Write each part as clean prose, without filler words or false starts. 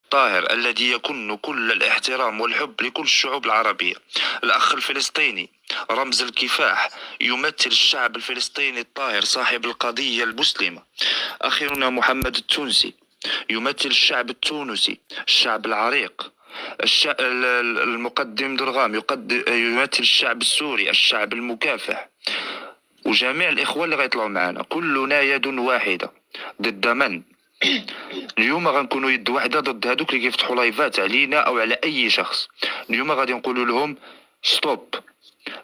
الطاهر الذي يكن كل الاحترام والحب لكل الشعوب العربية. الأخ الفلسطيني رمز الكفاح، يمثل الشعب الفلسطيني الطاهر صاحب القضية المسلمة. أخينا محمد التونسي يمثل الشعب التونسي، الشعب العريق. المقدم درغام يمثل الشعب السوري، الشعب المكافح. وجميع الإخوة اللي غيطلعوا معنا كلنا يد واحدة ضد من؟ اليوم غنكونوا يد واحدة ضد هادوك اللي كيفتحوا لايفات علينا أو على أي شخص. اليوم غادي نقولوا لهم ستوب.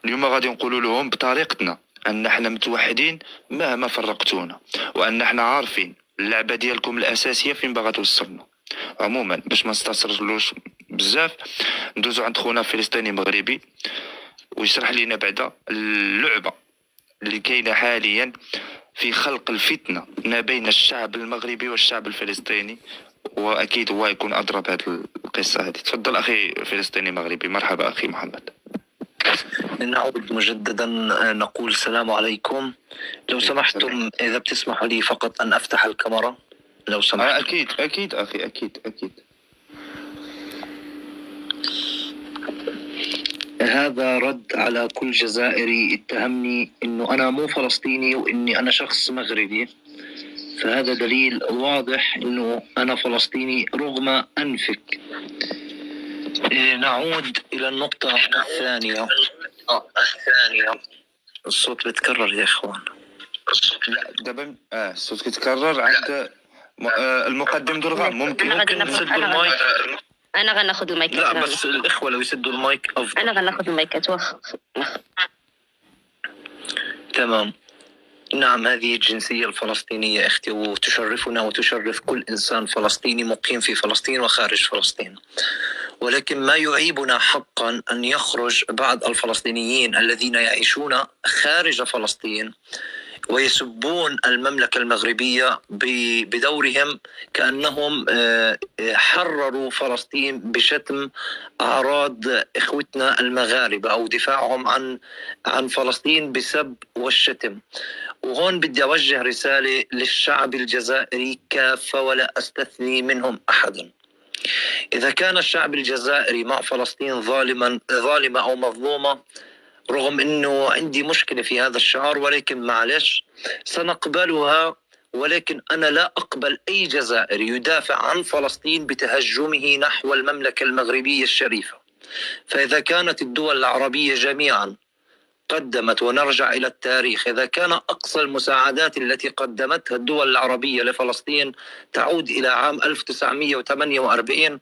اليوم غادي نقولوا لهم بطريقتنا أن احنا متوحدين مهما فرقتونا، وأن احنا عارفين اللعبة ديالكم الأساسية فين باغا توصلنا. عموما باش ما نسترسلوش بزاف، ندوزو عند خونا فلسطيني مغربي ويشرح لنا بعدا اللعبة اللي كاينة حاليا في خلق الفتنة ما بين الشعب المغربي والشعب الفلسطيني، وأكيد هو يكون أدرى بهذه القصة هذه. تفضل أخي فلسطيني مغربي. مرحبا أخي محمد. نعود مجددا نقول السلام عليكم. لو سمحتم إذا بتسمحوا لي فقط أن أفتح الكاميرا لو سمحتم. أكيد أكيد أخي، أكيد. هذا رد على كل جزائري اتهمني إنه أنا مو فلسطيني وإني أنا شخص مغربي، فهذا دليل واضح إنه أنا فلسطيني رغم أنفك. نعود إلى النقطة الثانية. الصوت بيتكرر يا إخوان. لا دابا الصوت كيتكرر عند المقدم درغام. ممكن نسدوا المايك. انا غناخذ المايك. لا بس الاخوه لو يسدوا المايك افضل. انا غناخذ المايكات واخا. تمام. نعم، هذه الجنسية الفلسطينية اختي، وتشرفنا وتشرف كل انسان فلسطيني مقيم في فلسطين وخارج فلسطين. ولكن ما يعيبنا حقا ان يخرج بعض الفلسطينيين الذين يعيشون خارج فلسطين ويسبون المملكة المغربية بدورهم كأنهم حرروا فلسطين بشتم أعراض إخوتنا المغاربة أو دفاعهم عن فلسطين بسب والشتم. وهون بدي أوجه رسالة للشعب الجزائري كافة ولا أستثني منهم أحدا. إذا كان الشعب الجزائري مع فلسطين ظالمة أو مظلومة، رغم أنه عندي مشكلة في هذا الشعار ولكن معلش سنقبلها، ولكن أنا لا أقبل أي جزائري يدافع عن فلسطين بتهجمه نحو المملكة المغربية الشريفة. فإذا كانت الدول العربية جميعا قدمت، ونرجع إلى التاريخ، إذا كان أقصى المساعدات التي قدمتها الدول العربية لفلسطين تعود إلى عام 1948،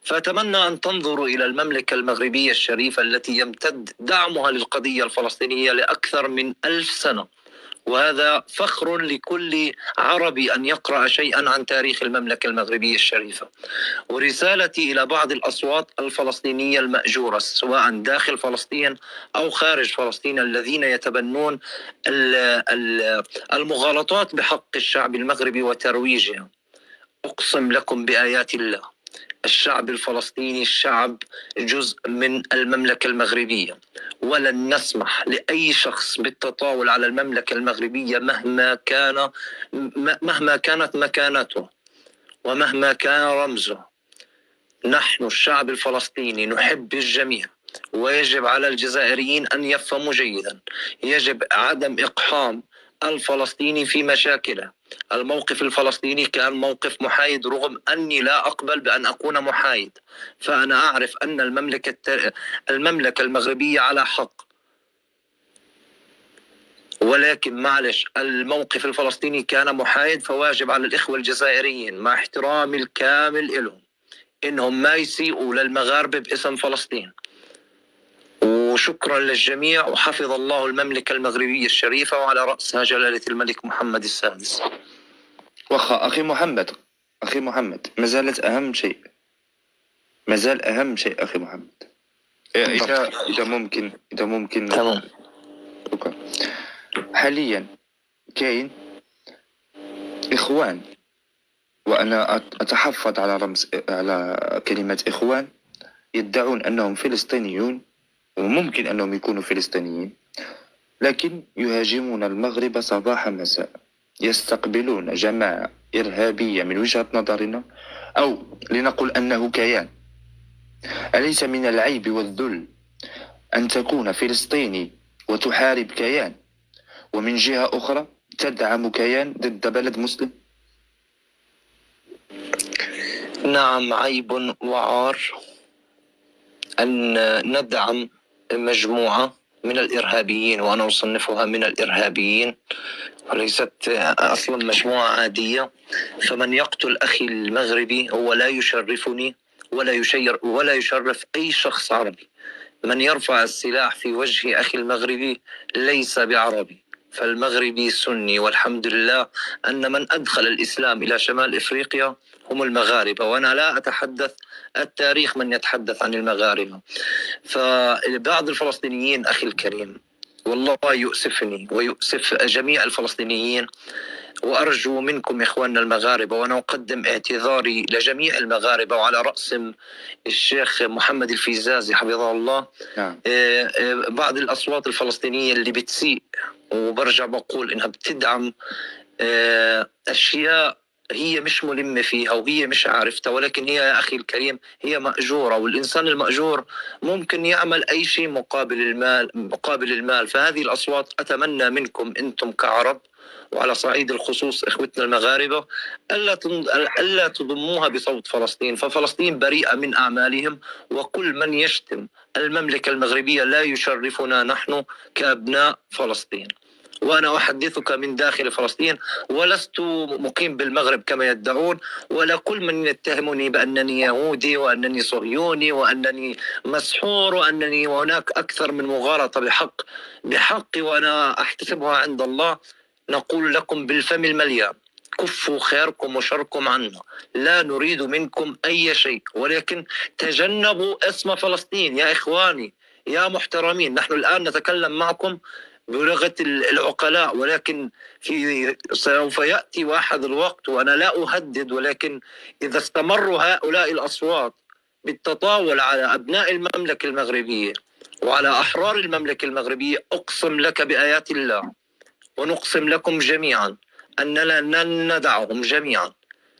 فأتمنى أن تنظروا إلى المملكة المغربية الشريفة التي يمتد دعمها للقضية الفلسطينية لأكثر من 1000 سنة. وهذا فخر لكل عربي أن يقرأ شيئا عن تاريخ المملكة المغربية الشريفة. ورسالتي إلى بعض الأصوات الفلسطينية المأجورة سواء داخل فلسطين أو خارج فلسطين الذين يتبنون المغالطات بحق الشعب المغربي وترويجها، أقسم لكم بآيات الله الشعب الفلسطيني الشعب جزء من المملكة المغربية، ولن نسمح لأي شخص بالتطاول على المملكة المغربية مهما كانت مكانته ومهما كان رمزه. نحن الشعب الفلسطيني نحب الجميع، ويجب على الجزائريين أن يفهموا جيدا يجب عدم إقحام الفلسطيني في مشاكله. الموقف الفلسطيني كان موقف محايد، رغم أني لا أقبل بأن أكون محايد، فأنا أعرف أن المملكة المغربية على حق، ولكن معلش الموقف الفلسطيني كان محايد، فواجب على الإخوة الجزائريين مع احترامي الكامل لهم إنهم ما يسيئوا للمغاربة باسم فلسطين. وشكرا للجميع، وحفظ الله المملكة المغربية الشريفة وعلى رأسها جلالة الملك محمد السادس. واخا أخي محمد مازالت أهم شيء أخي محمد. إذا ممكن تمام. شكرا. حاليا كاين إخوان، وأنا أتحفظ على كلمة إخوان، يدعون أنهم فلسطينيون وممكن أنهم يكونوا فلسطينيين، لكن يهاجمون المغرب صباح مساء، يستقبلون جماعة إرهابية من وجهة نظرنا، أو لنقل أنه كيان. أليس من العيب والذل أن تكون فلسطيني وتحارب كيان، ومن جهة أخرى تدعم كيان ضد بلد مسلم؟ نعم، عيب وعار أن ندعم مجموعة من الإرهابيين، وأنا أصنفها من الإرهابيين وليست أصلا مجموعة عادية. فمن يقتل أخي المغربي هو لا يشرفني ولا يشرف أي شخص عربي. من يرفع السلاح في وجه أخي المغربي ليس بعربي، فالمغربي سني، والحمد لله أن من أدخل الإسلام إلى شمال إفريقيا هم المغاربة، وأنا لا أتحدث التاريخ من يتحدث عن المغاربة. فبعض الفلسطينيين أخي الكريم والله يؤسفني ويؤسف جميع الفلسطينيين، وأرجو منكم إخواننا المغاربة، وأنا أقدم اعتذاري لجميع المغاربة وعلى رأسهم الشيخ محمد الفيزازي حفظه الله. نعم. بعض الأصوات الفلسطينية اللي بتسيء وبرجع بقول إنها بتدعم أشياء هي مش ملمة فيها وهي مش عارفتها، ولكن هي يا أخي الكريم هي مأجورة، والإنسان المأجور ممكن يعمل أي شيء مقابل المال. فهذه الأصوات أتمنى منكم أنتم كعرب وعلى صعيد الخصوص إخوتنا المغاربة ألا تضموها بصوت فلسطين، ففلسطين بريئة من أعمالهم، وكل من يشتم المملكة المغربية لا يشرفنا نحن كأبناء فلسطين. وأنا أحدثك من داخل فلسطين، ولست مقيم بالمغرب كما يدعون، ولا كل من يتهمني بأنني يهودي وأنني صهيوني وأنني مسحور وأنني وهناك أكثر من مغالطة بحقي وأنا أحتسبها عند الله. نقول لكم بالفم المليان: كفوا خيركم وشركم عنا، لا نريد منكم أي شيء، ولكن تجنبوا اسم فلسطين يا إخواني يا محترمين. نحن الآن نتكلم معكم بلغة العقلاء، ولكن سوف يأتي واحد الوقت، وأنا لا أهدد، ولكن إذا استمروا هؤلاء الأصوات بالتطاول على أبناء المملكة المغربية وعلى أحرار المملكة المغربية، أقسم لك بآيات الله ونقسم لكم جميعا أننا لن ندعهم جميعا،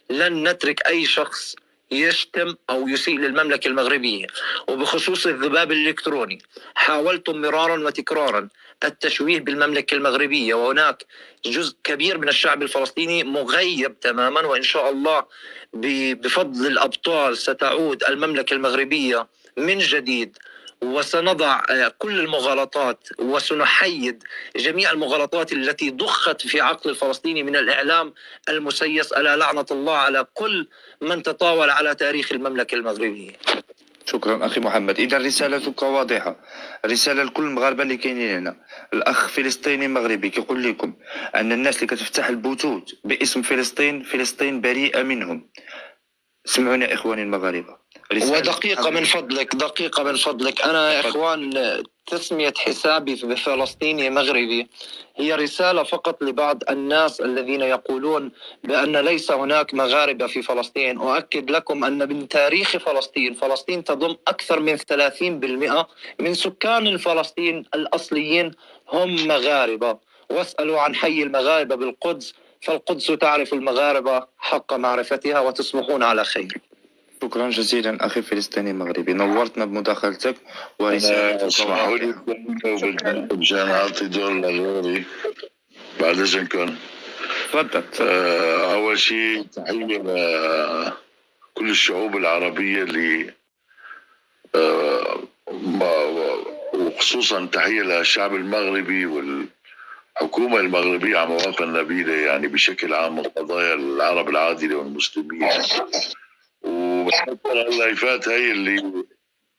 لن نترك أي شخص يشتم أو يسيء للمملكة المغربية. وبخصوص الذباب الإلكتروني، حاولتم مرارا وتكرارا التشويه بالمملكة المغربية، وهناك جزء كبير من الشعب الفلسطيني مغيب تماما، وإن شاء الله بفضل الأبطال ستعود المملكة المغربية من جديد، وسنضع كل المغالطات وسنحيد جميع المغالطات التي ضخت في عقل الفلسطيني من الإعلام المسيس. ألا لعنة الله على كل من تطاول على تاريخ المملكة المغربية. شكرا أخي محمد. إذا رسالتك واضحة، رسالة لكل المغاربة اللي كاينين هنا. الأخ فلسطيني مغربي كيقول لكم أن الناس اللي كتفتح البثوث باسم فلسطين بريئة منهم. سمعوني يا إخواني المغاربة. ودقيقة من فضلك أنا يا إخوان، تسمية حسابي بفلسطيني مغربي هي رسالة فقط لبعض الناس الذين يقولون بأن ليس هناك مغاربة في فلسطين. أؤكد لكم أن من تاريخ فلسطين تضم أكثر من 30% من سكان فلسطين الأصليين هم مغاربة. واسألوا عن حي المغاربة بالقدس، فالقدس تعرف المغاربة حق معرفتها، وتصبحون على خير. شكرا جزيلا أخي فلسطيني مغربي، نورتنا بمداخلتك ورسالتك واضحة. مشان أعطي دور لغيري بعد إذنكم. تفضل. أول شيء تحية لكل الشعوب العربية اللي وخصوصا تحية للشعب المغربي والحكومة المغربية على مواقف النبيلة، يعني بشكل عام من قضايا العرب العادلة والمسلمين. وبتذكر اللايفات هي اللي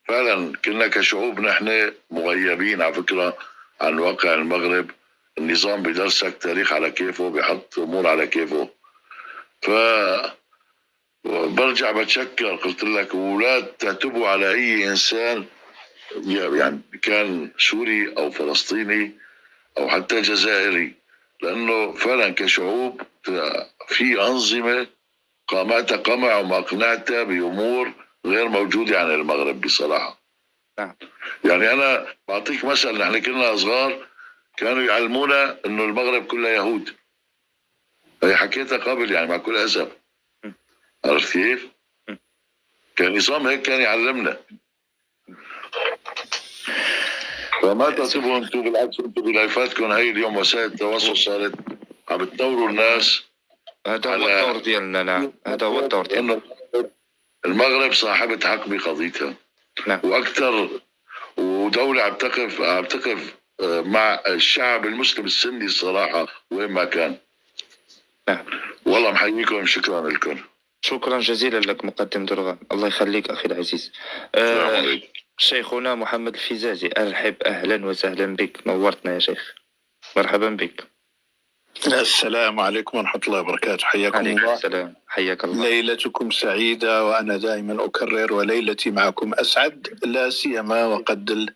فعلا كنا كشعوب نحن مغيبين على فكرة عن واقع المغرب. النظام بدرسك تاريخ على كيفه، بيحط أمور على كيفه. برجع بتشكر، قلت لك ولا تعتبوا على أي إنسان يعني كان سوري أو فلسطيني أو حتى جزائري، لأنه فعلا كشعوب في أنظمة قامتها قمع ومقنعتها بأمور غير موجودة عن المغرب بصراحة. يعني أنا بعطيك مثل، نحن كنا صغار كانوا يعلمونا إنه المغرب كلها يهود. هي حكيتها قبل يعني مع كل أسف، عرفت كيف؟ كان نظام هيك كان يعلمنا. فما تحسبوا انتم، بالعكس انتم بلايفاتكم هي اليوم وسائل التواصل صارت عم تدوروا الناس. هذا هو الدور ديالنا. نعم، هذا هو الدور ديالنا. المغرب صاحبة حق بقضيتها. نعم. واكثر، ودولة عم تقف مع الشعب المسلم السني الصراحة وين ما كان. نعم. والله محييكم، شكرا لكم. شكرا جزيلا لك مقدم درغام، الله يخليك أخي العزيز. السلام عليكم. شيخنا محمد الفيزازي، أرحب، أهلا وسهلا بك، نورتنا يا شيخ، مرحبا بك. السلام عليكم ورحمة الله وبركاته، حياكم الله. السلام، حياك الله. ليلتكم سعيدة، وأنا دائما أكرر وليلتي معكم أسعد، لا سيما وقد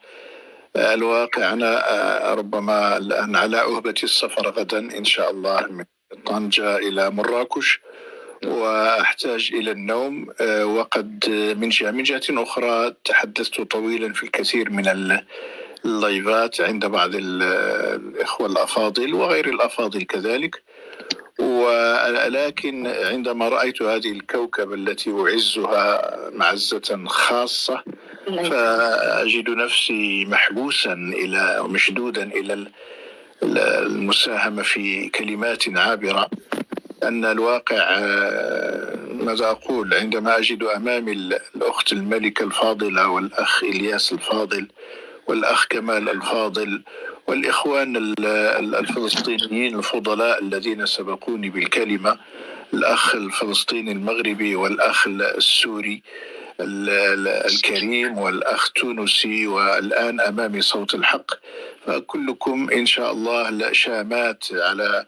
الواقع أنا ربما الآن على أهبة السفر غدا إن شاء الله من طنجة إلى مراكش، وأحتاج إلى النوم. وقد من جهة أخرى تحدثت طويلا في الكثير من اللايفات عند بعض الإخوة الأفاضل وغير الأفاضل كذلك، ولكن عندما رأيت هذه الكوكب التي أعزها معزة خاصة فأجد نفسي محبوسا إلى مشدودا إلى المساهمة في كلمات عابرة. أن الواقع ماذا أقول عندما أجد أمامي الأخت الملكة الفاضلة والأخ إلياس الفاضل والأخ كمال الفاضل والإخوان الفلسطينيين الفضلاء الذين سبقوني بالكلمة، الأخ الفلسطيني المغربي والأخ السوري الكريم والأخ تونسي، والآن أمامي صوت الحق، فكلكم إن شاء الله شامات على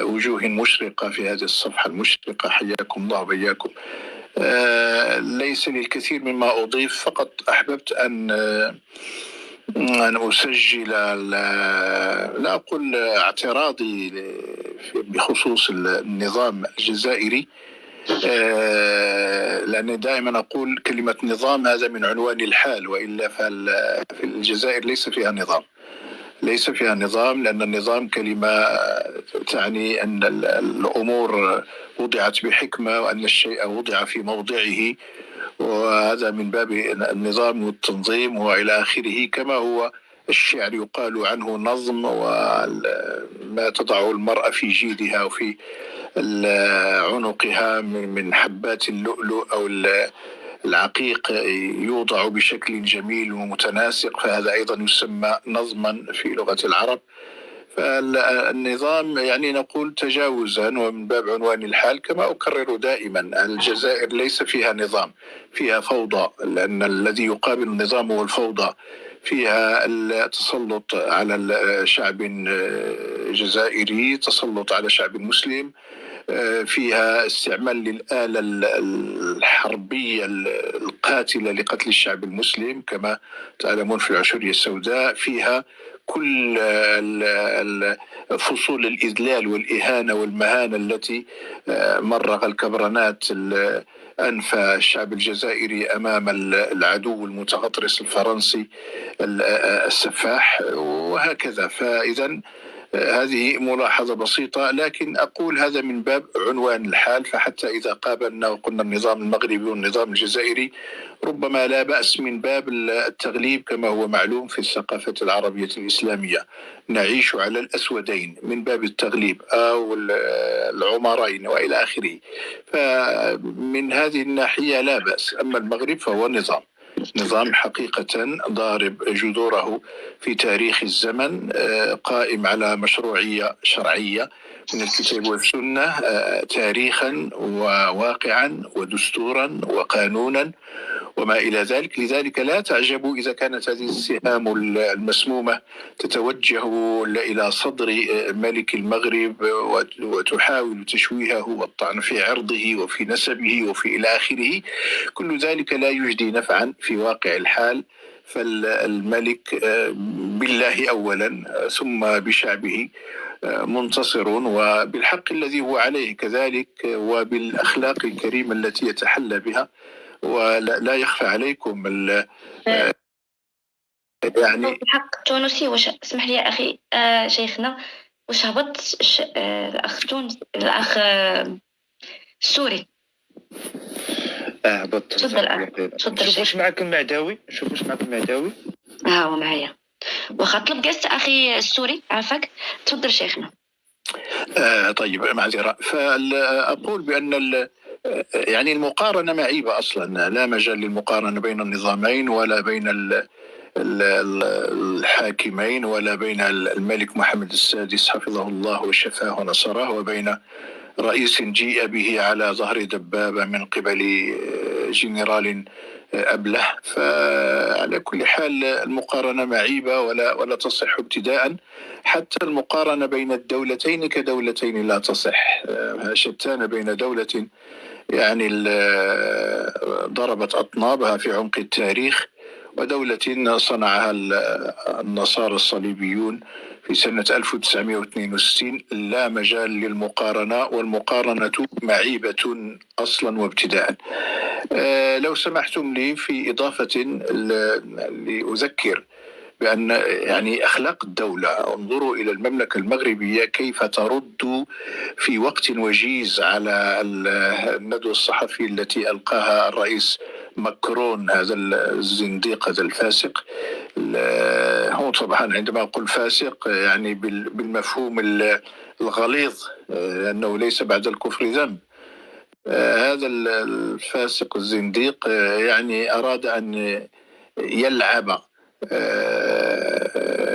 وجوه مشرقة في هذه الصفحة المشرقة، حياكم الله وبياكم. ليس لي الكثير مما أضيف، فقط أحببت أن أسجل لا أقول اعتراضي بخصوص النظام الجزائري، لأن دائما أقول كلمة نظام هذا من عنوان الحال، وإلا في الجزائر ليس فيها نظام، ليس فيها نظام، لأن النظام كلمة تعني أن الأمور وضعت بحكمة وأن الشيء وضع في موضعه، وهذا من باب النظام والتنظيم وإلى آخره. كما هو الشعر يقال عنه نظم، وما تضع المرأة في جيدها وفي عنقها من حبات اللؤلؤ أو العقيق يوضع بشكل جميل ومتناسق، فهذا أيضا يسمى نظما في لغة العرب. فالنظام يعني نقول تجاوزا ومن باب عنوان الحال. كما أكرر دائما الجزائر ليس فيها نظام، فيها فوضى، لأن الذي يقابل النظام هو الفوضى. فيها التسلط على الشعب الجزائري، تسلط على الشعب المسلم، فيها استعمال للآلة الحربية القاتلة لقتل الشعب المسلم كما تعلمون في العشرية السوداء، فيها كل فصول الإذلال والإهانة والمهانة التي مرغ الكبرنات أنف الشعب الجزائري أمام العدو المتغطرس الفرنسي السفاح، وهكذا. فإذا هذه ملاحظة بسيطة، لكن أقول هذا من باب عنوان الحال. فحتى إذا قابلنا وقلنا النظام المغربي والنظام الجزائري، ربما لا بأس من باب التغليب كما هو معلوم في الثقافة العربية الإسلامية، نعيش على الأسودين من باب التغليب أو العمرين وإلى آخره. فمن هذه الناحية لا بأس. أما المغرب فهو نظام حقيقة ضارب جذوره في تاريخ الزمن، قائم على مشروعية شرعية من الكتاب والسنة، تاريخا وواقعا ودستورا وقانونا وما إلى ذلك. لذلك لا تعجبوا إذا كانت هذه السهام المسمومة تتوجه إلى صدر ملك المغرب وتحاول تشويهه والطعن في عرضه وفي نسبه وفي إلى آخره. كل ذلك لا يجدي نفعا في واقع الحال. فالملك بالله أولا ثم بشعبه منتصر، وبالحق الذي هو عليه كذلك، وبالأخلاق الكريمة التي يتحلى بها. ولا يخفى عليكم يعني الحق تونسي. وش اسمح لي يا أخي شيخنا، وش هبط الأخ تونسي الأخ السوري؟ هبط. تفضل شوف واش معك المعداوي، ها هو معايا. واخا طلب جلست اخي السوري عافاك. تفضل شيخنا. طيب معذرة. فأقول بأن يعني المقارنة معيبة أصلا، لا مجال للمقارنة بين النظامين ولا بين الحاكمين ولا بين الملك محمد السادس حفظه الله وشفاه ونصره وبين رئيس جيء به على ظهر دبابة من قبل جنرال أبله. فعلى كل حال المقارنة معيبة ولا تصح ابتداء. حتى المقارنة بين الدولتين كدولتين لا تصح. شتان بين دولة يعني ضربت أطنابها في عمق التاريخ ودولة صنعها النصارى الصليبيون في سنة 1962. لا مجال للمقارنة، والمقارنة معيبة أصلا وابتداء. لو سمحتم لي في إضافة لأذكر بأن يعني أخلاق الدولة، انظروا إلى المملكة المغربية كيف ترد في وقت وجيز على الندوة الصحفي التي ألقاها الرئيس ماكرون، هذا الزنديق، هذا الفاسق. هو طبعا عندما أقول فاسق يعني بالمفهوم الغليظ، لأنه ليس بعد الكفر ذنب. هذا الفاسق الزنديق يعني أراد أن يلعب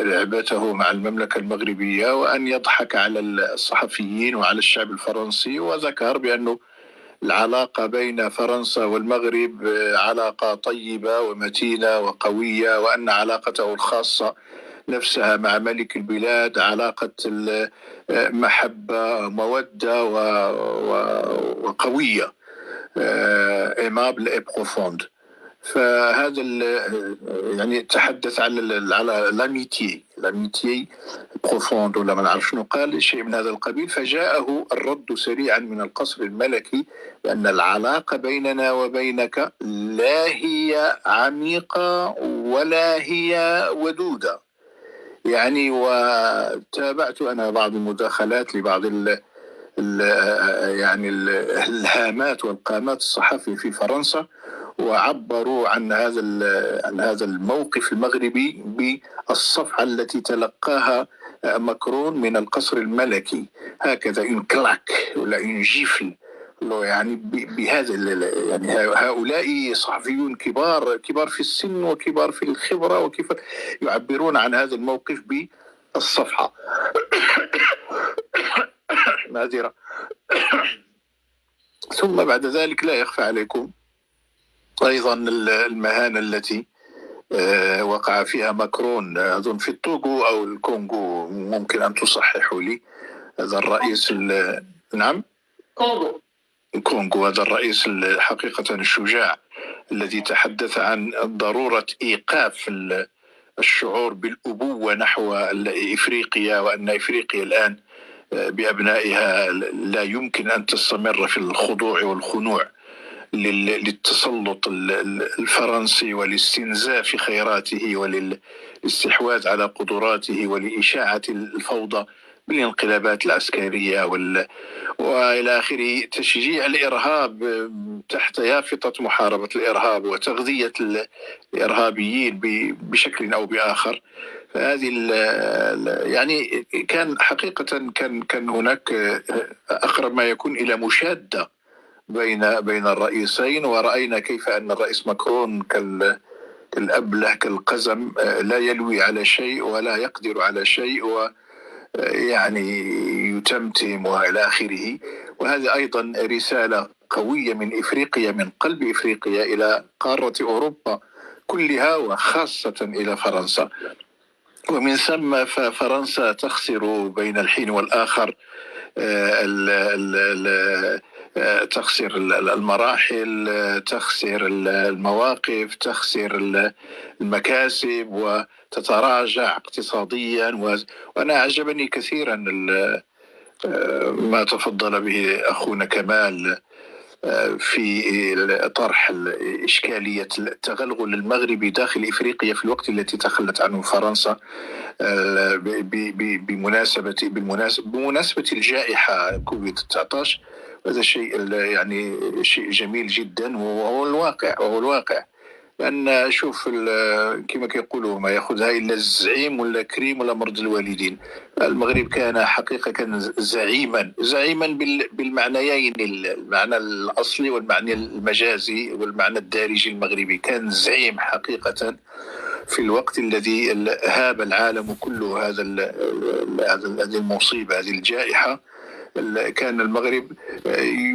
لعبته مع المملكة المغربية وأن يضحك على الصحفيين وعلى الشعب الفرنسي، وذكر بأنه العلاقة بين فرنسا والمغرب علاقة طيبة ومتينة وقوية، وأن علاقته الخاصة نفسها مع ملك البلاد علاقة محبة مودة وقوية، aimable et profonde. فهذا يعني تحدث على لاميتي بروفوند ولا ما نعرف شنو قال، شيء من هذا القبيل. فجاءه الرد سريعا من القصر الملكي بأن العلاقة بيننا وبينك لا هي عميقة ولا هي ودودة. يعني وتابعت أنا بعض المداخلات لبعض يعني الهامات والقامات الصحفي في فرنسا، وعبروا عن هذا الموقف المغربي بالصفعة التي تلقاها ماكرون من القصر الملكي، هكذا إن كلاك ولا إن جيفل، يعني بهذا يعني هؤلاء صحفيون كبار في السن وكبار في الخبرة، وكيف يعبرون عن هذا الموقف بالصفعة. معذرة. ثم بعد ذلك لا يخفى عليكم أيضا المهانة التي وقع فيها ماكرون، أظن في التوغو أو الكونغو، ممكن أن تصححوا لي. هذا الرئيس نعم كونغو، هذا الرئيس حقيقة الشجاع الذي تحدث عن ضرورة إيقاف الشعور بالأبوة نحو إفريقيا، وأن إفريقيا الآن بأبنائها لا يمكن أن تستمر في الخضوع والخنوع للتسلط الفرنسي والاستنزاف خيراته وللاستحواذ على قدراته ولإشاعة الفوضى بالانقلابات العسكرية وإلى آخره، تشجيع الإرهاب تحت يافطة محاربة الإرهاب وتغذية الإرهابيين بشكل أو بآخر. فهذه يعني كان حقيقة كان هناك أقرب ما يكون إلى مشادة بين الرئيسين، ورأينا كيف أن الرئيس ماكرون كالأبله كالقزم، لا يلوي على شيء ولا يقدر على شيء، ويعني يتمتم وإلى آخره. وهذا أيضا رسالة قوية من إفريقيا، من قلب إفريقيا إلى قارة أوروبا كلها وخاصة إلى فرنسا. ومن ثم ففرنسا تخسر بين الحين والآخر، تخسر المراحل، تخسر المواقف، تخسر المكاسب، وتتراجع اقتصاديا. وأنا أعجبني كثيرا ما تفضل به أخونا كمال في طرح إشكالية التغلغل المغربي داخل إفريقيا في الوقت التي تخلت عنه فرنسا بمناسبة الجائحة كوفيد 19. هذا شيء يعني شيء جميل جدا، وهو الواقع. لأن شوف كما كيقولوا ما يأخذها إلا الزعيم ولا كريم ولا مرض الوالدين. المغرب كان حقيقة كان زعيما بالمعنيين، المعنى الأصلي والمعنى المجازي والمعنى الدارجي المغربي. كان زعيم حقيقة في الوقت الذي هاب العالم كله هذه المصيبة، هذه الجائحة. كان المغرب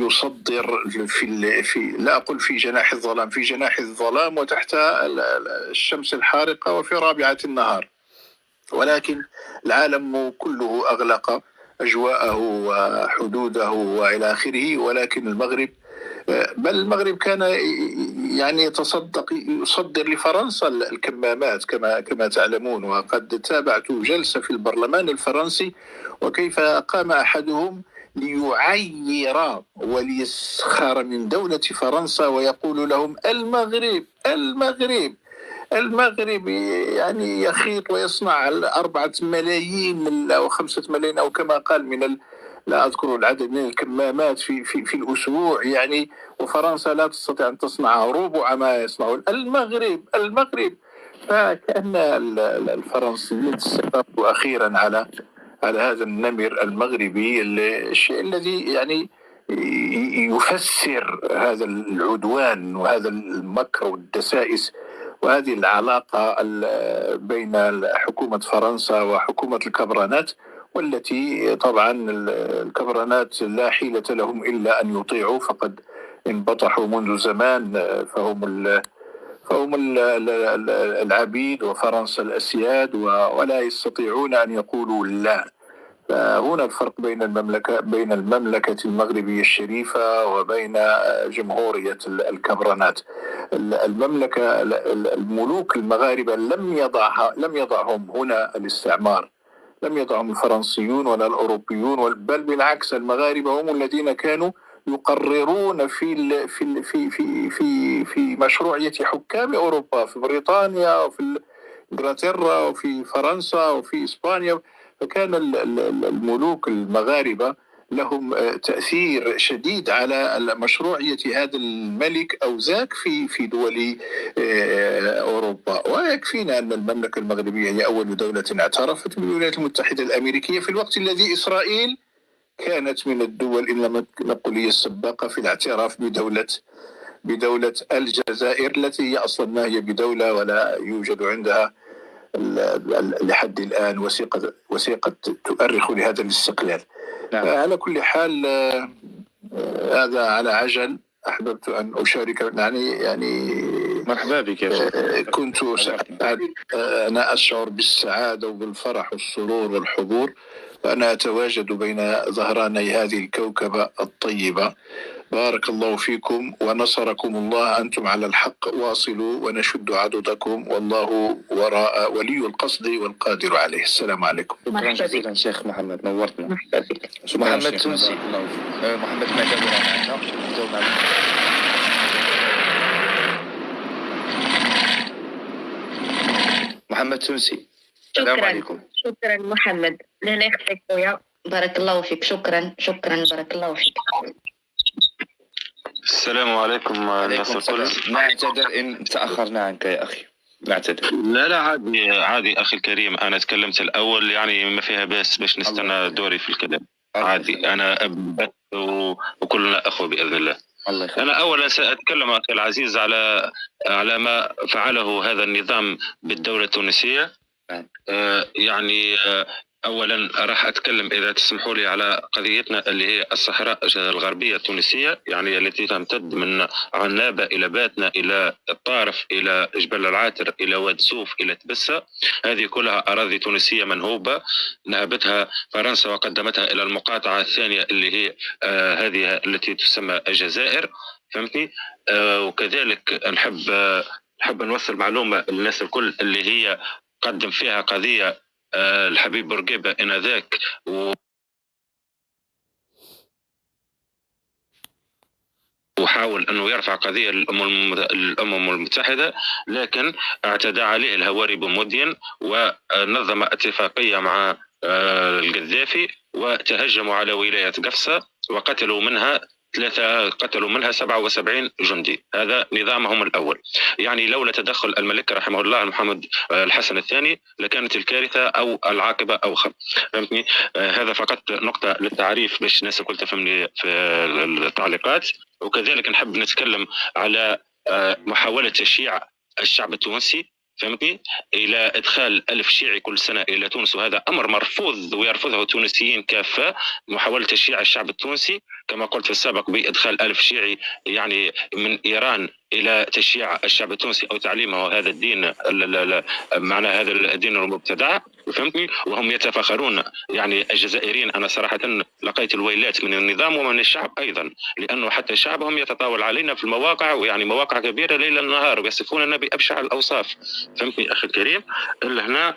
يصدر في لا أقول في جناح الظلام وتحت الشمس الحارقة وفي رابعة النهار، ولكن العالم كله أغلق أجواءه وحدوده وإلى آخره. ولكن المغرب كان يعني يصدر لفرنسا الكمامات كما تعلمون. وقد تابعت جلسة في البرلمان الفرنسي وكيف قام أحدهم ليعير وليسخر من دولة فرنسا ويقول لهم المغرب يعني يخيط ويصنع 4 ملايين أو 5 ملايين أو كما قال لا أذكر العدد من الكمامات في الأسبوع يعني، وفرنسا لا تستطيع أن تصنع ربع ما يصنعون. المغرب. فكأن الفرنسيين استفادوا أخيرا على هذا النمر المغربي، الشيء الذي يعني يفسر هذا العدوان وهذا المكر والدسائس وهذه العلاقة بين حكومة فرنسا وحكومة الكبرانات، والتي طبعا الكبرانات لا حيلة لهم إلا أن يطيعوا، فقد انبطحوا منذ زمان. فهم العبيد وفرنسا الأسياد، ولا يستطيعون أن يقولوا لا. فهنا الفرق بين المملكة المغربية الشريفة وبين جمهورية الكبرانات. الملوك المغاربة لم يضعهم هنا الاستعمار، لم يضعهم الفرنسيون ولا الأوروبيون، بل بالعكس المغاربة هم الذين كانوا يقررون في مشروعية حكام أوروبا، في بريطانيا وفي إنجلترا وفي فرنسا وفي إسبانيا. فكان الملوك المغاربة لهم تأثير شديد على مشروعية هذا الملك أو ذاك في دول أوروبا. ويكفينا أن المملكة المغربية هي أول دولة اعترفت بالولايات المتحدة الأمريكية في الوقت الذي إسرائيل كانت من الدول إن لم نقل هي السباقة في الاعتراف بدولة الجزائر، التي هي أصلا ما هي بدولة ولا يوجد عندها لحد الآن وثيقة تؤرخ لهذا الاستقلال. نعم. على كل حال هذا على عجل. أحببت أن أشارك يعني مرحبا بك يا شيخ. كنت أنا أشعر بالسعادة وبالفرح والسرور والحضور، وأنا أتواجد بين ظهراني هذه الكوكبة الطيبة. بارك الله فيكم ونصركم الله، أنتم على الحق، واصلوا ونشد عضدكم، والله وراء ولي القصد والقادر عليه. السلام عليكم. شكرا جزيلا شيخ محمد، نورتنا. محمد تونسي. محمد ما جاوب معنا. محمد تونسي. السلام عليكم. شكرا محمد. لهنا يخليك خويا. بارك الله فيك. شكرا بارك الله فيك. السلام عليكم الناس الكل. نعتذر إن تأخرنا عنك يا أخي، نعتذر. لا عادي أخي الكريم، أنا تكلمت الأول يعني ما فيها باس باش نستنى دوري في الكلام. عادي، أنا أبت وكلنا أخوة بإذن الله. أنا أولا سأتكلم أخي العزيز على ما فعله هذا النظام بالدولة التونسية. يعني أولا راح أتكلم إذا تسمحوا لي على قضيتنا اللي هي الصحراء الغربية التونسية، يعني التي تمتد من عنابة إلى باتنا إلى الطارف إلى جبل العاتر إلى واد سوف إلى تبسة. هذه كلها أراضي تونسية منهوبة نهبتها فرنسا وقدمتها إلى المقاطعة الثانية اللي هي هذه التي تسمى الجزائر، فهمتني؟ وكذلك نحب نوصل معلومة للناس الكل اللي هي قدم فيها قضية الحبيب بورقيبة إنذاك وحاول أنه يرفع قضية الأمم المتحدة، لكن اعتدى عليه الهواري بمدين ونظم اتفاقية مع القذافي وتهجموا على ولاية قفصة وقتلوا منها قتلوا منها 77 جندي. هذا نظامهم الأول. يعني لولا تدخل الملك رحمه الله محمد الحسن الثاني لكانت الكارثة أو العاقبة أوخر. فهمتني؟ هذا فقط نقطة للتعريف باش الناس الكل تفهمني في التعليقات. وكذلك نحب نتكلم على محاولة تشييع الشعب التونسي، فهمتني، الى ادخال 1000 شيعي كل سنه الى تونس، وهذا امر مرفوض ويرفضه التونسيين كافه. محاوله تشييع الشعب التونسي كما قلت في السابق بادخال 1000 شيعي يعني من ايران الى تشييع الشعب التونسي او تعليمه هذا الدين، معنى هذا الدين المبتدع، فهمتني. وهم يتفاخرون يعني الجزائريين. انا صراحه لقيت الويلات من النظام ومن الشعب ايضا، لانه حتى شعبهم يتطاول علينا في المواقع، ويعني مواقع كبيره ليل نهار، ويصفوننا بابشع الاوصاف، فهمتني اخي الكريم. هنا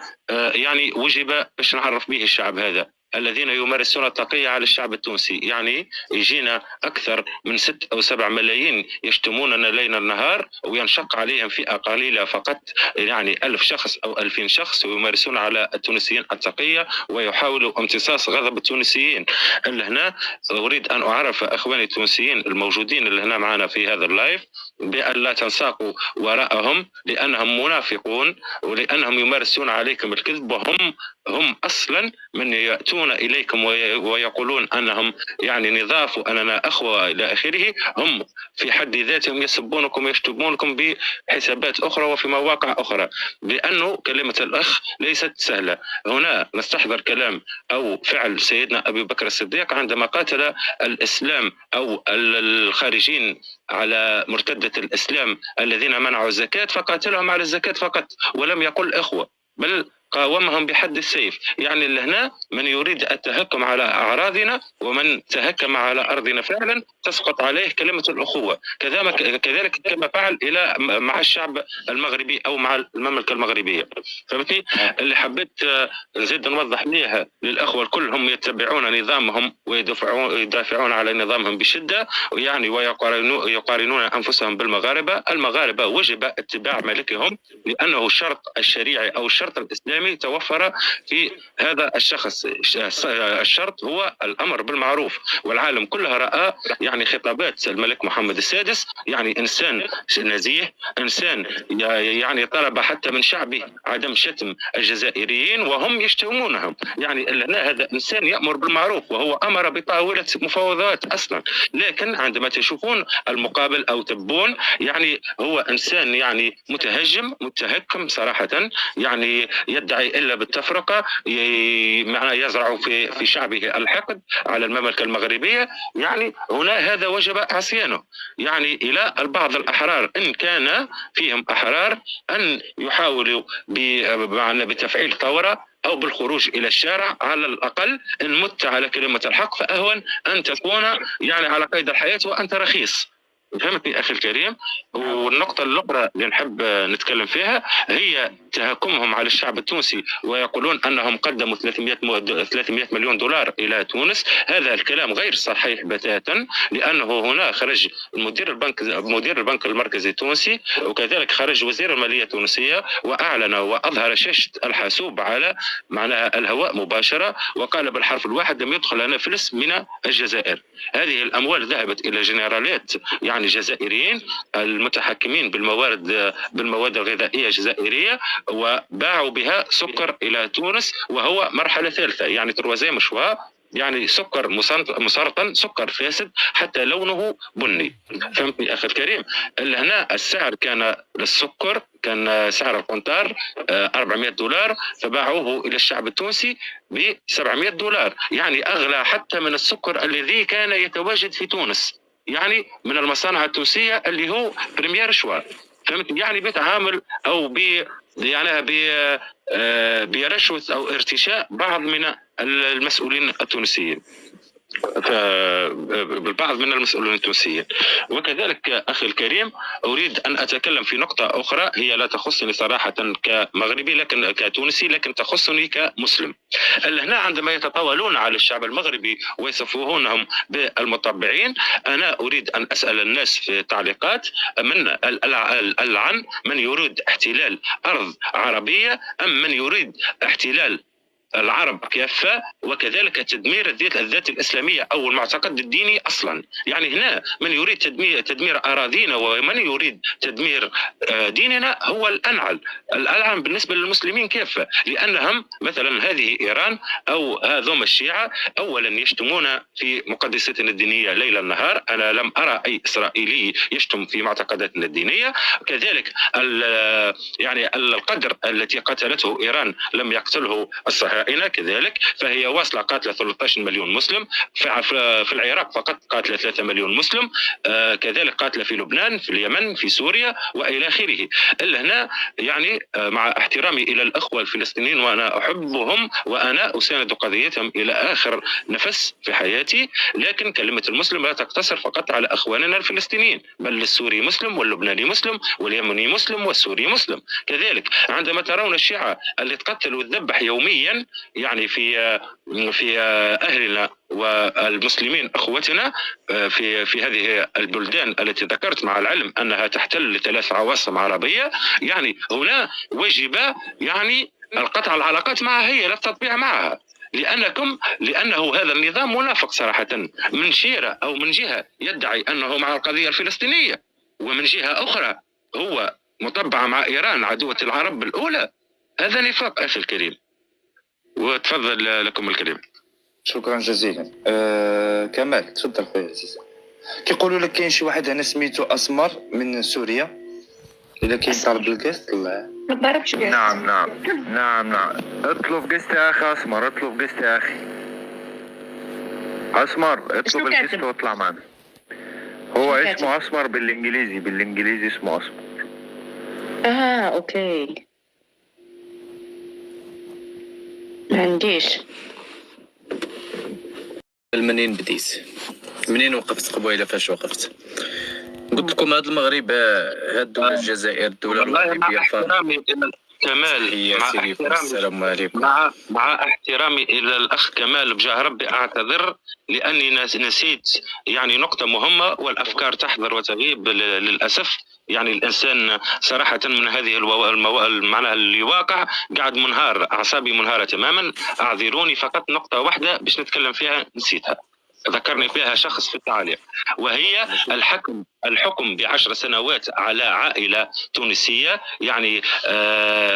يعني وجب باش نعرف به الشعب هذا الذين يمارسون التقية على الشعب التونسي. يعني يجينا أكثر من 6 أو 7 ملايين يشتموننا ليل النهار، وينشق عليهم فئة قليلة فقط، يعني 1000 شخص أو 2000 شخص، ويمارسون على التونسيين التقية ويحاولوا امتصاص غضب التونسيين. هنا أريد أن أعرف أخواني التونسيين الموجودين اللي هنا معنا في هذا اللايف بأن لا تنساقوا وراءهم، لأنهم منافقون ولأنهم يمارسون عليكم الكذب، وهم أصلا من يأتون إليكم ويقولون أنهم يعني نضاف وأننا أخوة إلى آخره، هم في حد ذاتهم يسبونكم ويشتمونكم بحسابات أخرى وفي مواقع أخرى، لأنه كلمة الأخ ليست سهلة. هنا نستحضر كلام أو فعل سيدنا أبي بكر الصديق عندما قاتل الإسلام أو الخارجين على مرتدة الإسلام الذين منعوا الزكاة، فقاتلهم على الزكاة فقط ولم يقل إخوة، بل قاومهم بحد السيف. يعني هنا من يريد التهكم على أعراضنا ومن تهكم على أرضنا فعلا تسقط عليه كلمة الأخوة. كذلك كما فعل مع الشعب المغربي أو مع المملكة المغربية، فهمتني. اللي حبيت نزيد نوضح ليها للأخوة الكل، هم يتبعون نظامهم ويدافعون على نظامهم بشدة، يعني ويقارنون أنفسهم بالمغاربة. المغاربة وجب اتباع ملكهم، لأنه الشرط الشريعي أو الشرط الإسلامي توفر في هذا الشخص. الشرط هو الأمر بالمعروف، والعالم كلها رأى يعني خطابات الملك محمد السادس، يعني إنسان نزيه، إنسان يعني طلب حتى من شعبه عدم شتم الجزائريين وهم يشتمونهم. يعني هذا إنسان يأمر بالمعروف، وهو أمر بطاولة مفاوضات أصلا، لكن عندما تشوفون المقابل أو تبون، يعني هو إنسان يعني متهجم متهكم صراحة، يعني يدعي إلا بالتفرقة، معنى يزرع في شعبه الحقد على المملكة المغربية. يعني هنا هذا وجب عصيانه، يعني إلى البعض الأحرار إن كان فيهم أحرار أن يحاولوا بتفعيل ثورة أو بالخروج إلى الشارع، على الأقل إن مت على كلمة الحق فأهون أن تكون يعني على قيد الحياة وأنت رخيص، فهمتني أخي الكريم. والنقطة الأخرى اللي نحب نتكلم فيها هي تهكمهم على الشعب التونسي، ويقولون أنهم قدموا 300 مليون دولار إلى تونس. هذا الكلام غير صحيح بتاتا، لأنه هنا خرج مدير البنك المركزي التونسي، وكذلك خرج وزير المالية التونسية وأعلن وأظهر شاشة الحاسوب على معناها الهواء مباشرة، وقال بالحرف الواحد لم يدخل لنا فلس من الجزائر. هذه الأموال ذهبت إلى جنرالات يعني جزائريين المتحكمين بالمواد الغذائية الجزائرية، وباعوا بها سكر إلى تونس، وهو مرحلة ثالثة، يعني تروازي مشوا، يعني سكر مسرطن، سكر فاسد حتى لونه بني، فهمتني أخي الكريم. هنا السعر كان للسكر كان سعر القنطار 400 دولار، فباعوه إلى الشعب التونسي ب 700 دولار، يعني أغلى حتى من السكر الذي كان يتواجد في تونس، يعني من المصانع التونسية اللي هو بريمير شوا، فهمت. يعني بتعامل أو برشوة أو ارتشاء بعض من المسؤولين التونسيين، بالبعض من المسؤولين التونسيين. وكذلك أخي الكريم أريد أن أتكلم في نقطة أخرى هي لا تخصني صراحة كمغربي لكن كتونسي، لكن تخصني كمسلم. هنا عندما يتطاولون على الشعب المغربي ويصفونهم بالمطبعين، أنا أريد أن أسأل الناس في التعليقات من العن من يريد احتلال أرض عربية أم من يريد احتلال العرب كافة، وكذلك تدمير الذات الإسلامية أو المعتقد الديني أصلا. يعني هنا من يريد تدمير أراضينا ومن يريد تدمير ديننا هو الألعن بالنسبة للمسلمين كافة، لأنهم مثلا هذه إيران أو هذوم الشيعة أولا يشتمون في مقدستنا الدينية ليل نهار. أنا لم أرى أي إسرائيلي يشتم في معتقداتنا الدينية. كذلك يعني القدر التي قتلته إيران لم يقتله الصهاينة كذلك، فهي واصلة قاتلة 13 مليون مسلم. في العراق فقط قاتلة 3 مليون مسلم، كذلك قاتلة في لبنان، في اليمن، في سوريا وإلى آخره. إلا هنا يعني مع احترامي إلى الأخوة الفلسطينيين وأنا أحبهم وأنا أساند قضيتهم إلى آخر نفس في حياتي، لكن كلمة المسلم لا تقتصر فقط على أخواننا الفلسطينيين، بل السوري مسلم واللبناني مسلم واليمني مسلم والسوري مسلم كذلك. عندما ترون الشيعة اللي تقتل وتذبح يوميا يعني في أهلنا والمسلمين أخوتنا في هذه البلدان التي ذكرت، مع العلم أنها تحتل 3 عواصم عربية، يعني هنا وجب يعني القطع العلاقات معها هي لا التطبيع معها، لأنه هذا النظام منافق صراحة. من شيرة أو من جهة يدعي أنه مع القضية الفلسطينية، ومن جهة أخرى هو مطبع مع إيران عدوة العرب الأولى. هذا نفاق أخي الكريم. وتفضل لكم الكلمة. شكرا جزيلا. كمال تفضل خويا عزيز. كيقولوا لك كاين شي واحد هنا سميتو أسمر من سوريا، إذا كاين طالب القسط ما ضربش قسط. نعم اطلب قسط يا أخي أسمر، اطلب قسط يا أخي أسمر، اطلب القسط واطلع معنا. هو اسمه أسمر بالإنجليزي اسمه أسمر. اوكي. ما عنديش. منين بديت؟ منين وقفت قبيله؟ فاش وقفت؟ قلت لكم هذا المغرب، هذه الدولة الجزائر، الدولة المغربية احترامي إلى كمال، السلام عليكم. مع احترامي إلى الأخ كمال، بجاه ربي أعتذر لأني نسيت يعني نقطة مهمة، والأفكار تحضر وتغيب للأسف. يعني الإنسان صراحة من هذه معناها الواقع قاعد منهار، أعصابي منهارة تماما. أعذروني، فقط نقطة واحدة باش نتكلم فيها نسيتها، ذكرني فيها شخص في التعليق، وهي الحكم ب10 سنوات على عائلة تونسية، يعني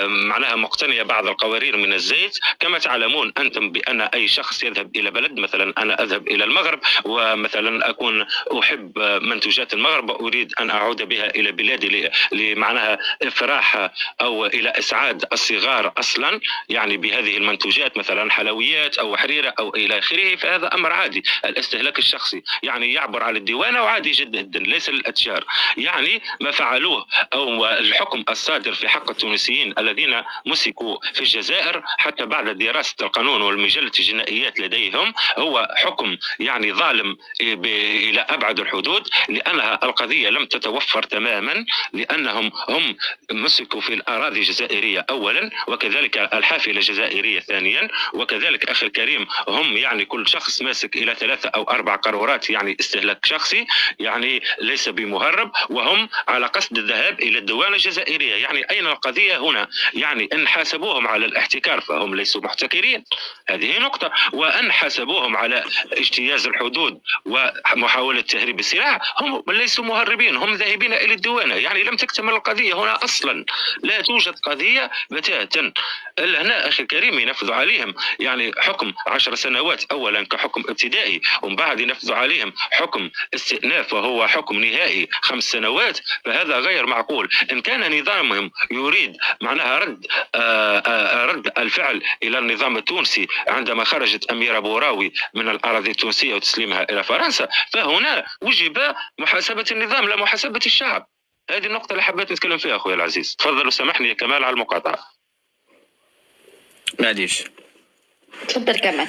معناها مقتنية بعض القوارير من الزيت. كما تعلمون أنتم بأن أي شخص يذهب إلى بلد، مثلا أنا أذهب إلى المغرب ومثلا أكون أحب منتوجات المغرب وأريد أن أعود بها إلى بلادي لمعناها إفراح أو إلى إسعاد الصغار أصلا، يعني بهذه المنتوجات مثلا حلويات أو حريرة أو إلى آخره، فهذا أمر عادي. الاستهلاك الشخصي يعني يعبر على الديوانة وعادي جدا، ليس للأتجار. يعني ما فعلوه أو الحكم الصادر في حق التونسيين الذين مسكوا في الجزائر حتى بعد دراسة القانون والمجلة الجنائيات لديهم هو حكم يعني ظالم إلى أبعد الحدود، لأنها القضية لم تتوفر تماما، لأنهم هم مسكوا في الأراضي الجزائرية أولا، وكذلك الحافلة الجزائرية ثانيا، وكذلك أخي الكريم هم يعني كل شخص ماسك إلى 3 أو 4 قارورات يعني استهلاك شخصي، يعني ليس بمهرب، وهم على قصد الذهاب إلى الديوان الجزائرية. يعني أين القضية هنا؟ يعني إن حاسبوهم على الاحتكار فهم ليسوا محتكرين، هذه نقطة. وأن حاسبوهم على اجتياز الحدود ومحاولة تهريب السلاح هم ليسوا مهربين، هم ذاهبين إلى الديوانة. يعني لم تكتمل القضية هنا أصلا، لا توجد قضية بتاتا. هنا أخي الكريم ينفذ عليهم يعني حكم 10 سنوات أولا كحكم ابتدائي، ومن بعد ينفذ عليهم حكم استئناف وهو حكم نهائي 5 سنوات، فهذا غير معقول. إن كان نظامهم يريد معناها رد الفعل إلى النظام التونسي عندما خرجت أميرة بوراوي من الأراضي التونسية وتسليمها إلى فرنسا، فهنا وجب محاسبة النظام لا محاسبة الشعب. هذه النقطة اللي حبيت نتكلم فيها أخوي العزيز. تفضل وسامحني يا كمال على المقاطعة. معليش. تفضل كمال.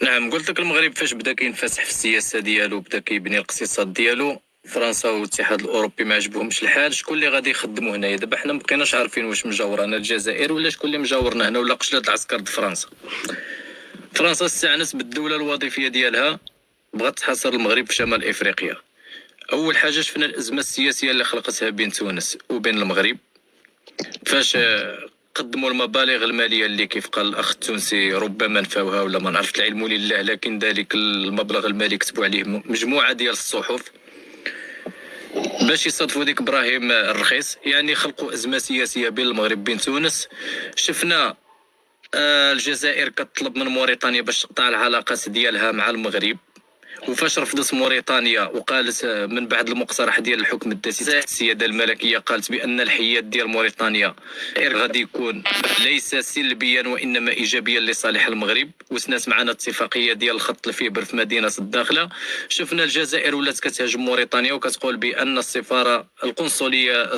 نعم، قلت لك المغرب فاش بدا كينفسح في السياسه ديالو، بدا كيبني الاقتصاد ديالو، فرنسا والاتحاد الاوروبي ما عجبهمش الحال. شكون اللي غادي يخدموا هنايا؟ دابا حنا ما بقيناش عارفين واش مجاورانا الجزائر ولا شكون اللي مجاورنا هنا، ولا قشله العسكر د فرنسا. فرنسا استعنت بالدوله الوظيفيه ديالها، بغات تحاصر المغرب في شمال افريقيا. اول حاجه شفنا الازمه السياسيه اللي خلقتها بين تونس وبين المغرب، فاش قدموا المبالغ الماليه اللي كيف قال الاخ التونسي ربما نفاوها ولا ما نعرف، العلم لله، لكن ذلك المبلغ المالي كتبوا عليه مجموعه ديال الصحف باش يصادفوا ديك ابراهيم الرخيص. يعني خلقوا ازمه سياسيه بين المغرب بين تونس. شفنا الجزائر كتطلب من موريتانيا باش تقطع العلاقات ديالها مع المغرب، وفاش رفضت موريتانيا وقالت من بعد المقترح ديال الحكم الداسي تحت السياده الملكيه، قالت بان الحياد ديال موريتانيا غادي يكون ليس سلبيا وانما ايجابيا لصالح المغرب، وسنات معنا اتفاقيه ديال الخط الفيبر في مدينه الداخله. شفنا الجزائر ولات كتهاجم موريتانيا وكتقول بان السفاره القنصليه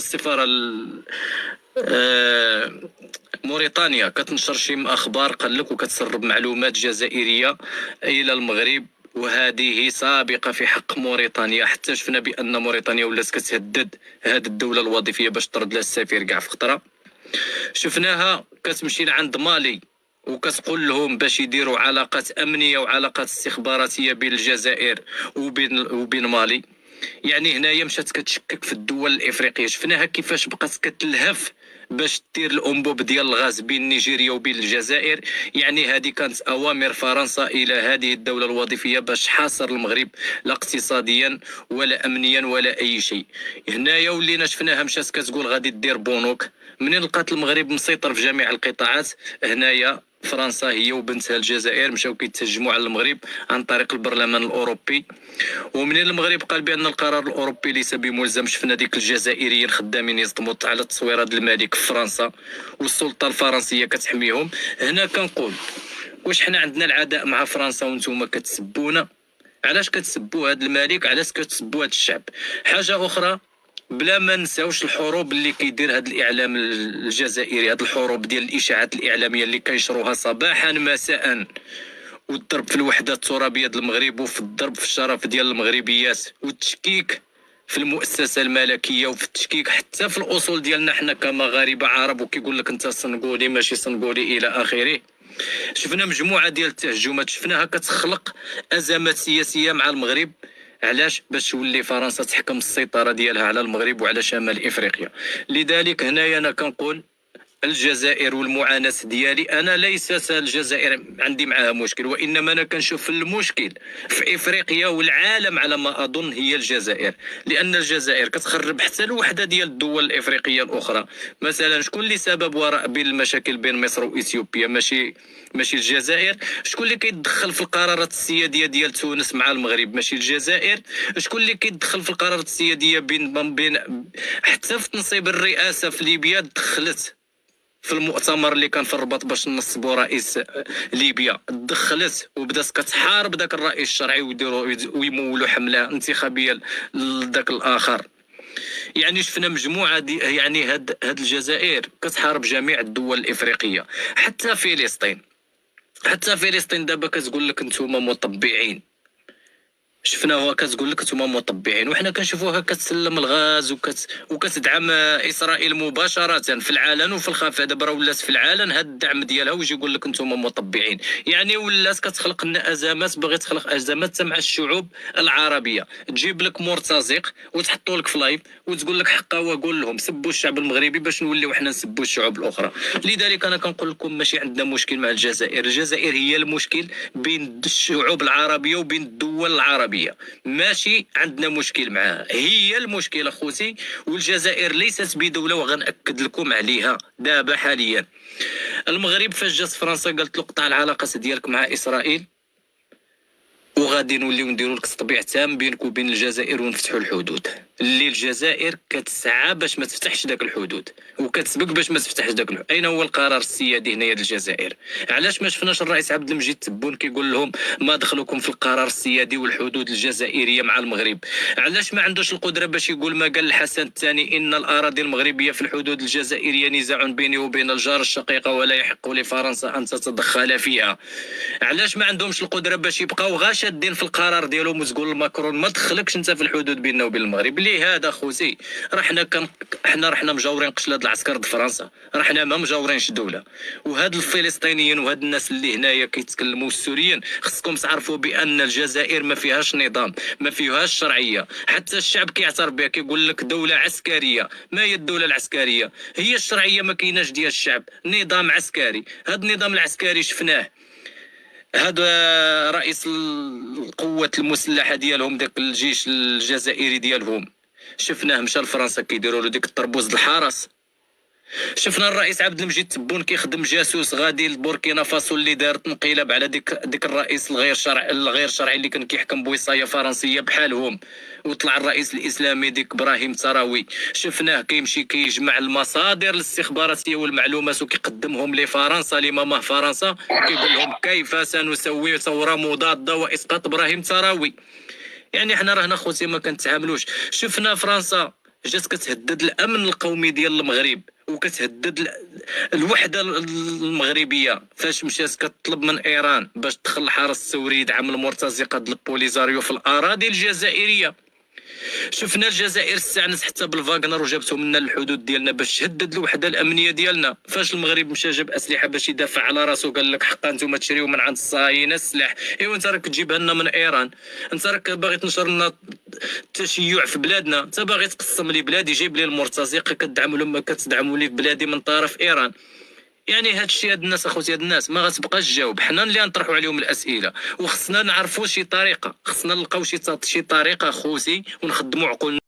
موريتانيا كتنشر شي اخبار قال لك وكتسرب معلومات جزائريه الى المغرب، وهذه سابقه في حق موريتانيا. حتى شفنا بان موريتانيا ولات كتهدد هذه الدوله الوظيفيه باش تطرد لها السفير كاع في خطره. شفناها كتمشي لعند مالي وكتقول لهم باش يديروا علاقات امنيه وعلاقات استخباراتيه بين الجزائر وبين مالي. يعني هنايا مشات كتشكك في الدول الافريقيه. شفناها كيفاش بقات كتلهف باش دير الانبوب ديال الغاز بين نيجيريا وبين الجزائر. يعني هذه كانت اوامر فرنسا الى هذه الدوله الوظيفيه باش حاصر المغرب لا اقتصاديا ولا امنيا ولا اي شيء. هنايا ولينا شفناها مشات كتقول غادي دير بونوك. منين لقات المغرب مسيطر في جميع القطاعات، هنايا فرنسا هي وبنتها الجزائر مشاو كيتهجموا على المغرب عن طريق البرلمان الاوروبي. ومنين المغرب قال بان القرار الاوروبي ليس بملزم، شفنا ديك الجزائريين خدامين يصدموا على التصويرات الملك في فرنسا والسلطه الفرنسيه كتحميهم. هنا كنقول واش حنا عندنا العداء مع فرنسا وانتم كتسبونا؟ علاش كتسبوا هذا الملك؟ علاش كتسبوا هذا الشعب؟ حاجه اخرى، بلا ما نساوش الحروب اللي كيدير هذا الاعلام الجزائري، هذه الحروب ديال الاشاعات الاعلاميه اللي كينشروها صباحا مساء، والضرب في الوحده الترابيه ديال المغرب وفي الضرب في الشرف ديال المغربيات، والتشكيك في المؤسسه الملكيه وفي التشكيك حتى في الاصول ديالنا حنا كمغاربه عرب، وكيقول لك انت صنقولي ماشي صنقولي الى اخره. شفنا مجموعه ديال التهجمات شفناها كتخلق ازمات سياسيه مع المغرب. علاش؟ باش تولي فرنسا تحكم السيطره ديالها على المغرب وعلى شمال افريقيا. لذلك هنايا انا كنقول الجزائر والمعاناه ديالي، انا ليست الجزائر عندي معها مشكل، وانما انا كنشوف المشكل في افريقيا والعالم على ما اظن هي الجزائر، لان الجزائر كتخرب حتى الوحده ديال الدول الافريقيه الاخرى. مثلا شكون اللي سبب وراء بين المشاكل بين مصر واثيوبيا؟ ماشي الجزائر. شكون اللي كيتدخل في القرارات السياديه ديال تونس مع المغرب؟ ماشي الجزائر. شكون اللي كيتدخل في القرارات السياديه بين حتى في تنصيب الرئاسه في ليبيا دخلت في المؤتمر اللي كان في الرباط باش نصبوا رئيس ليبيا، دخلت وبدات كتحارب ذاك الرئيس الشرعي ويمولوا حمله انتخابيه لذاك الاخر. يعني شفنا مجموعه يعني هاد الجزائر كتحارب جميع الدول الافريقيه. حتى فلسطين دابا كتقول لك نتوما مطبعين. شفناها كتقول لك نتوما مطبعين، وحنا كنشوفوها كتسلم الغاز وكتدعم اسرائيل مباشره في العلن وفي الخفاء. دابا راه ولات في العلن هاد الدعم ديالها ويجي يقول لك نتوما مطبعين. يعني ولات كتخلق لنا ازمات، باغي تخلق ازمات مع الشعوب العربيه. تجيب لك مرتزق وتحطوا لك في لايف وتقول لك حقا وقول لهم سبوا الشعب المغربي باش نوليو حنا نسبوا الشعوب الاخرى. لذلك انا كنقول لكم ماشي عندنا مشكل مع الجزائر. الجزائر هي المشكل بين الشعوب العربيه وبين الدول العربيه، ماشي عندنا مشكل معها. هي المشكله خوتي، والجزائر ليست بدوله، وغنأكد لكم عليها دابا حاليا. المغرب فاش جات فرنسا قالت له قطع العلاقات ديالك مع اسرائيل وغادي نوليو نديروا لك تطبيع تام بينك وبين الجزائر ونفتحوا الحدود. اللي الجزائر كتسعى باش ما تفتحش داك الحدود وكتسبق باش ما تفتحش داك الحدود. اين هو القرار السيادي هنايا الجزائر؟ علاش ما شفناش الرئيس عبد المجيد تبون كيقول لهم ما دخلكم في القرار السيادي والحدود الجزائريه مع المغرب؟ علاش ما عندوش القدره باش يقول ما قال الحسن الثاني ان الاراضي المغربيه في الحدود الجزائريه نزاع بيني وبين الجار الشقيقه ولا يحق لفرنسا ان تتدخل فيها؟ علاش ما عندهمش القدره باش يبقاو غاش شادين في القرار ديالهم وتقول لماكرون ما دخلكش انت في الحدود بيننا وبين المغرب. ليه هذا خوتي؟ راه حنا رحنا مجاورين قشله العسكر د فرنسا، راه حنا ما مجاورينش دوله. وهاد الفلسطينيين وهاد الناس اللي هنايا كيتكلموا السوريين خصكم تعرفوا بان الجزائر ما فيهاش نظام، ما فيهاش شرعيه، حتى الشعب كيعترف بها، كيقول لك دوله عسكريه. ما هي الدوله العسكريه؟ هي الشرعيه ما كايناش ديال الشعب، نظام عسكري. هاد النظام العسكري شفناه، هذا رئيس القوات المسلحه ديالهم داك الجيش الجزائري ديالهم، شفناه مشى لفرنسا كيديروا له ديك الطربوز د الحرس. شفنا الرئيس عبد المجيد تبون كيخدم جاسوس غادي لبوركينا فاسو اللي دارت انقلاب على ديك الرئيس الغير شرعي اللي كان كيحكم بوصايه فرنسيه بحالهم، وطلع الرئيس الاسلامي ديك ابراهيم تراوي. شفناه كيمشي كيجمع المصادر الاستخباراتيه والمعلومات وكيقدمهم لفرنسا لماماه فرنسا، كيقول لهم كيف سنسوي ثوره مضاده واسقاط ابراهيم تراوي. يعني حنا راهنا خوتي ما كنتعاملوش. شفنا فرنسا جات كتهدد الامن القومي ديال المغرب وكتهدد الوحده المغربيه فاش مشات كتطلب من ايران باش تدخل الحرس الثوري يدعم المرتزقه ديال البوليزاريو في الاراضي الجزائريه. شفنا الجزائر استعنت حتى بالفاغنر وجابتهم لنا للحدود ديالنا باش تهدد الوحده الامنيه ديالنا. فاش المغرب مشى جاب اسلحه باش يدافع على راسو قال لك حقا نتوما تشريو من عند الصهاينه السلاح. ايوا انت راك تجيبها لنا من ايران، انت راك باغي تنشر لنا التشيع في بلادنا، انت باغي تقسم لي بلادي، جايب لي المرتزقه كتدعموا لي في بلادي من طرف ايران. يعني هاد الشيء هاد الناس اخوتي، هاد الناس ما غتبقاش تجاوب، حنا اللي نطرحوا عليهم الاسئله وخصنا نعرفوا شي طريقه، خصنا نلقاو شي طريقه اخوتي ونخدموا عقولنا.